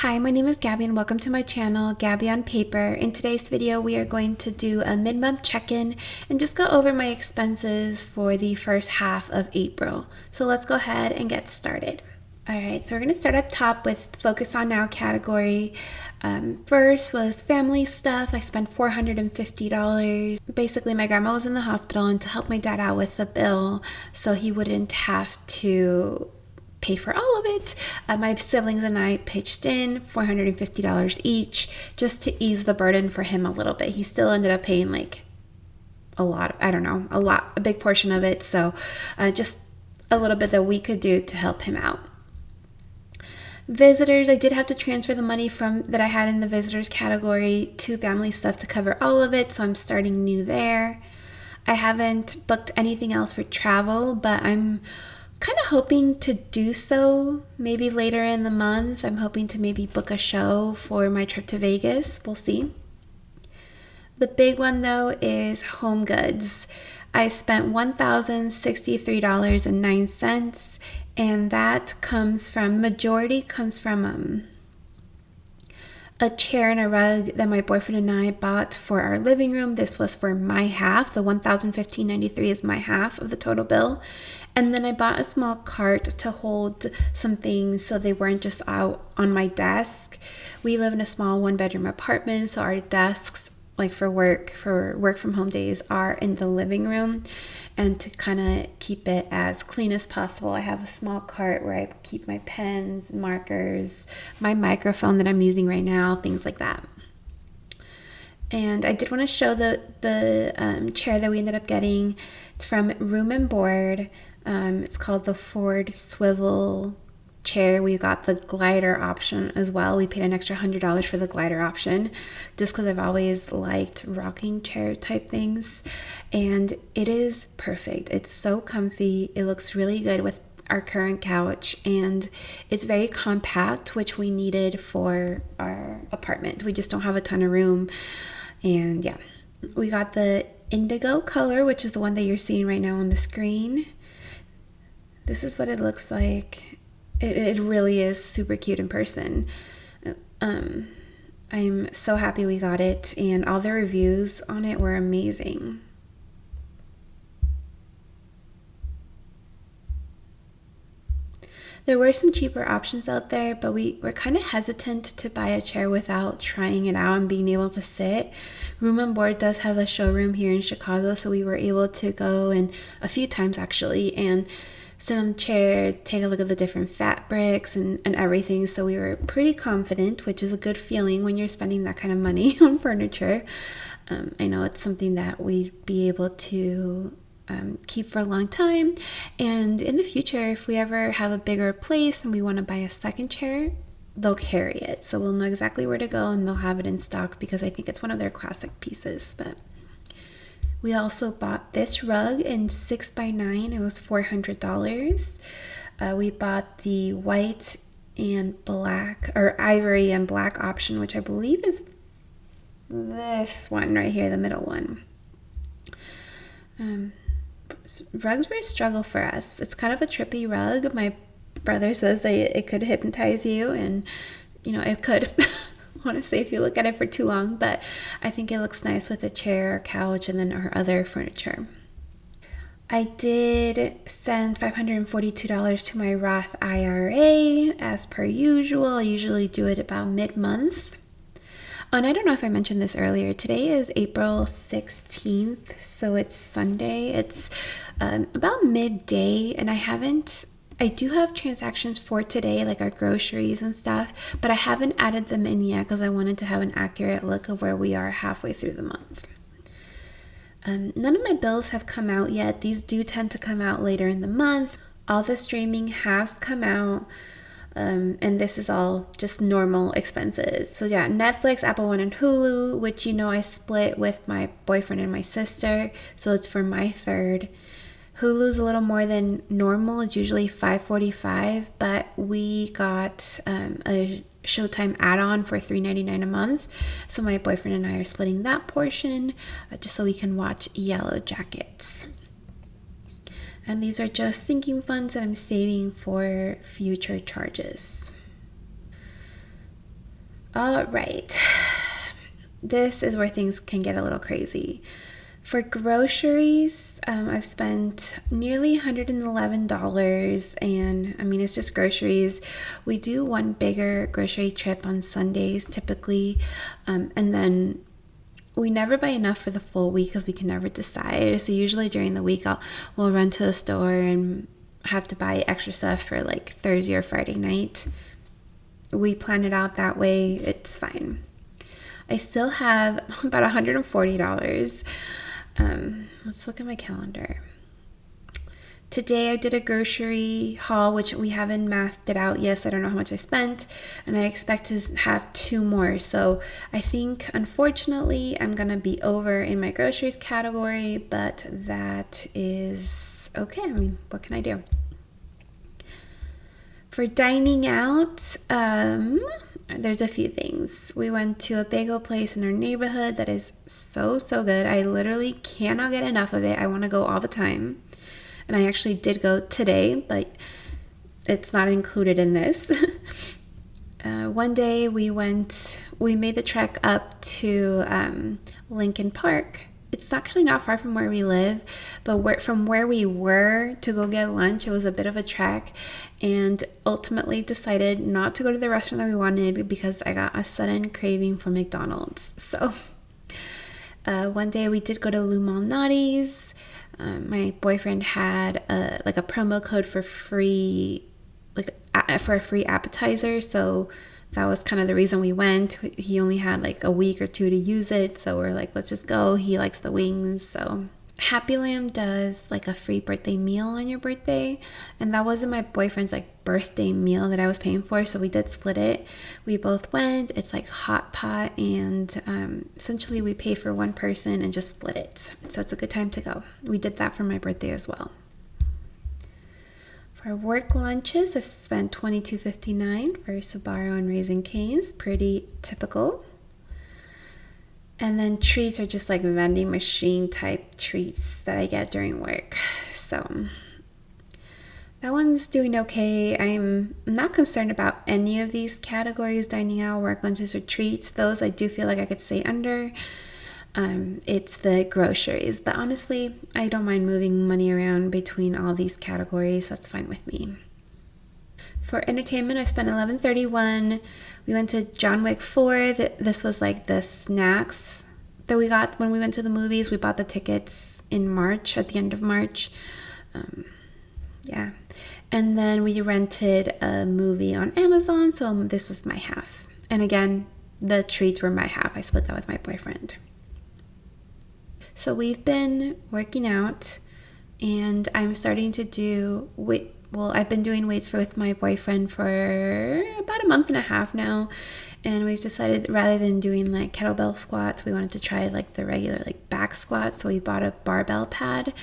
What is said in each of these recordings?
Hi, my name is Gabby and welcome to my channel, Gabby on Paper. In today's video, we are going to do a mid-month check-in and just go over my expenses for the first half of April. So let's go ahead and get started. All right, so we're going to start up top with Focus on Now category. First was family stuff. I spent $450. Basically, my grandma was in the hospital, and to help my dad out with the bill so he wouldn't have to pay for all of it, my siblings and I pitched in $450 each just to ease the burden for him a little bit. He still ended up paying like a big portion of it. So just a little bit that we could do to help him out. Visitors, I did have to transfer the money from that I had in the visitors category to family stuff to cover all of it. So I'm starting new there. I haven't booked anything else for travel, but I'm kind of hoping to do so maybe later in the month. I'm hoping to maybe book a show for my trip to Vegas. We'll see. The big one though is home goods. I spent $1,063.09, and that majority comes from a chair and a rug that my boyfriend and I bought for our living room. This was for my half. The $1,015.93 is my half of the total bill. And then I bought a small cart to hold some things so they weren't just out on my desk. We live in a small one-bedroom apartment, so our desks, like for work from home days, are in the living room. And to kind of keep it as clean as possible, I have a small cart where I keep my pens, markers, my microphone that I'm using right now, things like that. And I did want to show the chair that we ended up getting. It's from Room and Board. It's called the Ford Swivel chair. We got the glider option as well. We paid an extra $100 for the glider option just because I've always liked rocking chair type things, and it is perfect. It's so comfy. It looks really good with our current couch, and it's very compact, which we needed for our apartment. We just don't have a ton of room. And yeah, we got the indigo color, which is the one that you're seeing right now on the screen. This is what it looks like. It really is super cute in person. I'm so happy we got it, and all the reviews on it were amazing. There were some cheaper options out there, but we were kind of hesitant to buy a chair without trying it out and being able to sit. Room and Board does have a showroom here in Chicago, so we were able to go in a few times actually and sit on the chair, take a look at the different fabrics and everything. So we were pretty confident, which is a good feeling when you're spending that kind of money on furniture. I know it's something that we'd be able to keep for a long time. And in the future, if we ever have a bigger place and we want to buy a second chair, they'll carry it. So we'll know exactly where to go and they'll have it in stock because I think it's one of their classic pieces. But we also bought this rug in 6x9. It was $400. We bought the white and black, or ivory and black option, which I believe is this one right here, the middle one. Rugs were a struggle for us. It's kind of a trippy rug. My brother says that it could hypnotize you, and it could. Honestly, if you look at it for too long, but I think it looks nice with a chair or couch and then our other furniture. I did send $542 to my Roth IRA as per usual. I usually do it about mid-month. Oh, and I don't know if I mentioned this earlier. Today is April 16th, so it's Sunday. It's about midday, and I do have transactions for today, like our groceries and stuff, but I haven't added them in yet because I wanted to have an accurate look of where we are halfway through the month. None of my bills have come out yet. These do tend to come out later in the month. All the streaming has come out, and this is all just normal expenses. So yeah, Netflix, Apple One, and Hulu, which I split with my boyfriend and my sister, so it's for my third. Hulu's a little more than normal. It's usually $5.45, but we got a Showtime add-on for $3.99 a month. So my boyfriend and I are splitting that portion just so we can watch Yellow Jackets. And these are just sinking funds that I'm saving for future charges. All right. This is where things can get a little crazy. For groceries, I've spent nearly $111, and I mean, it's just groceries. We do one bigger grocery trip on Sundays typically, and then we never buy enough for the full week because we can never decide. So usually during the week, we'll run to the store and have to buy extra stuff for like Thursday or Friday night. We plan it out that way. It's fine. I still have about $140. Let's look at my calendar. Today I did a grocery haul, which we haven't mathed it out. Yes, I don't know how much I spent, and I expect to have 2 more. So I think, unfortunately, I'm going to be over in my groceries category, but that is okay. I mean, what can I do? For dining out, there's a few things. We went to a bagel place in our neighborhood that is so good. I literally cannot get enough of it. I want to go all the time. And I actually did go today, but it's not included in this. One day we made the trek up to Lincoln Park. It's actually not far from where we live, but from where we were to go get lunch, it was a bit of a trek, and ultimately decided not to go to the restaurant that we wanted because I got a sudden craving for McDonald's. So one day we did go to Lou Malnati's. My boyfriend had a promo code for free, for a free appetizer, so that was kind of the reason we went. He only had like a week or 2 to use it, so we're like, let's just go. He likes the wings. So Happy Lamb does like a free birthday meal on your birthday, and that wasn't my boyfriend's like birthday meal that I was paying for, so we did split it. We both went. It's like hot pot, and essentially we pay for one person and just split it, so it's a good time to go. We did that for my birthday as well. For work lunches, I've spent $22.59 for Sbarro and Raising Cane's. Pretty typical. And then treats are just like vending machine type treats that I get during work. So that one's doing okay. I'm not concerned about any of these categories: dining out, work lunches, or treats. Those I do feel like I could stay under. It's the groceries, but honestly, I don't mind moving money around between all these categories. That's fine with me. For entertainment, I spent $11.31. We went to John Wick 4. This was like the snacks that we got when we went to the movies. We bought the tickets in March, at the end of March. Yeah. And then we rented a movie on Amazon, so this was my half. And again, the treats were my half. I split that with my boyfriend. So we've been working out, and I'm starting to do I've been doing weights with my boyfriend for about a month and a half now, and we've decided rather than doing like kettlebell squats, we wanted to try like the regular like back squats. So we bought a barbell pad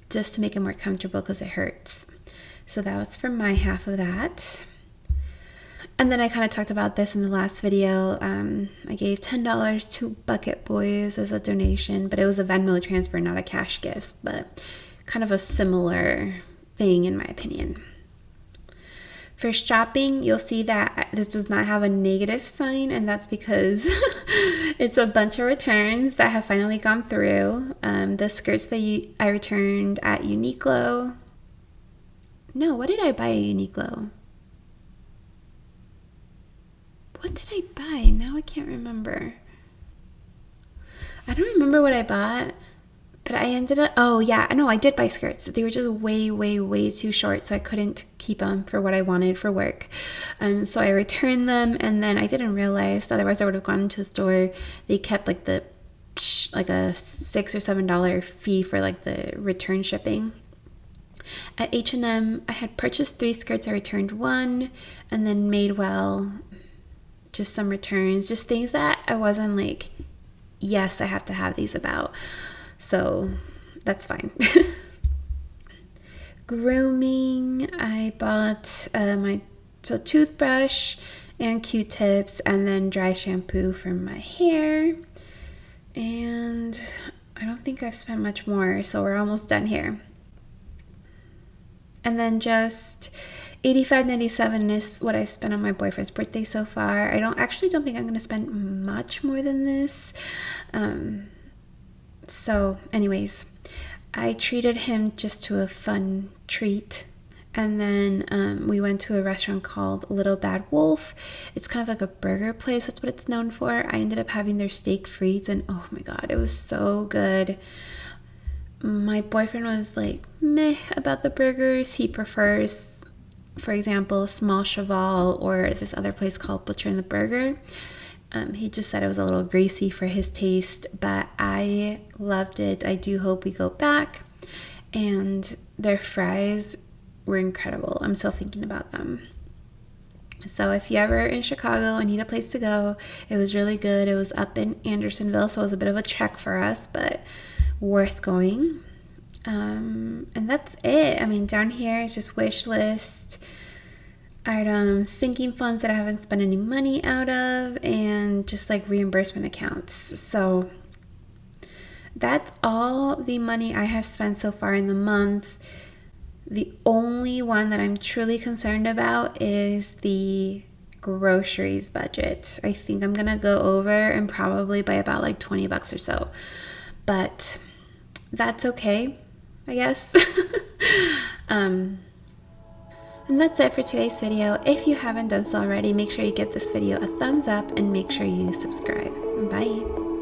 just to make it more comfortable because it hurts. So that was for my half of that. And then I kind of talked about this in the last video. I gave $10 to Bucket Boys as a donation, but it was a Venmo transfer, not a cash gift, but kind of a similar thing in my opinion. For shopping, you'll see that this does not have a negative sign, and that's because it's a bunch of returns that have finally gone through. The skirts that I returned at Uniqlo. No, what did I buy at Uniqlo? What did I buy? Now I can't remember. I don't remember what I bought, but I ended up, I did buy skirts. They were just way too short, so I couldn't keep them for what I wanted for work. So I returned them, and then I didn't realize, otherwise I would have gone into the store. They kept like a $6 or $7 fee for like the return shipping. At H&M, I had purchased 3 skirts. I returned 1, and then Madewell, just some returns, just things that I wasn't like, yes, I have to have these about. So that's fine. Grooming, I bought my toothbrush and Q-tips, and then dry shampoo for my hair. And I don't think I've spent much more, so we're almost done here. And then just $85.97 is what I've spent on my boyfriend's birthday so far. I don't think I'm going to spend much more than this. So anyways, I treated him just to a fun treat. And then we went to a restaurant called Little Bad Wolf. It's kind of like a burger place. That's what it's known for. I ended up having their steak frites, and oh my god, it was so good. My boyfriend was like meh about the burgers. He prefers, for example, Small Cheval or this other place called Butcher and the Burger. He just said it was a little greasy for his taste, but I loved it. I do hope we go back. And their fries were incredible. I'm still thinking about them. So if you ever in Chicago and need a place to go, it was really good. It was up in Andersonville, so it was a bit of a trek for us, but worth going. And that's it. I mean, down here is just wish list items, sinking funds that I haven't spent any money out of, and just like reimbursement accounts. So that's all the money I have spent so far in the month. The only one that I'm truly concerned about is the groceries budget. I think I'm gonna go over and probably by about like $20 or so, but that's okay, I guess. And that's it for today's video. If you haven't done so already, make sure you give this video a thumbs up and make sure you subscribe. Bye.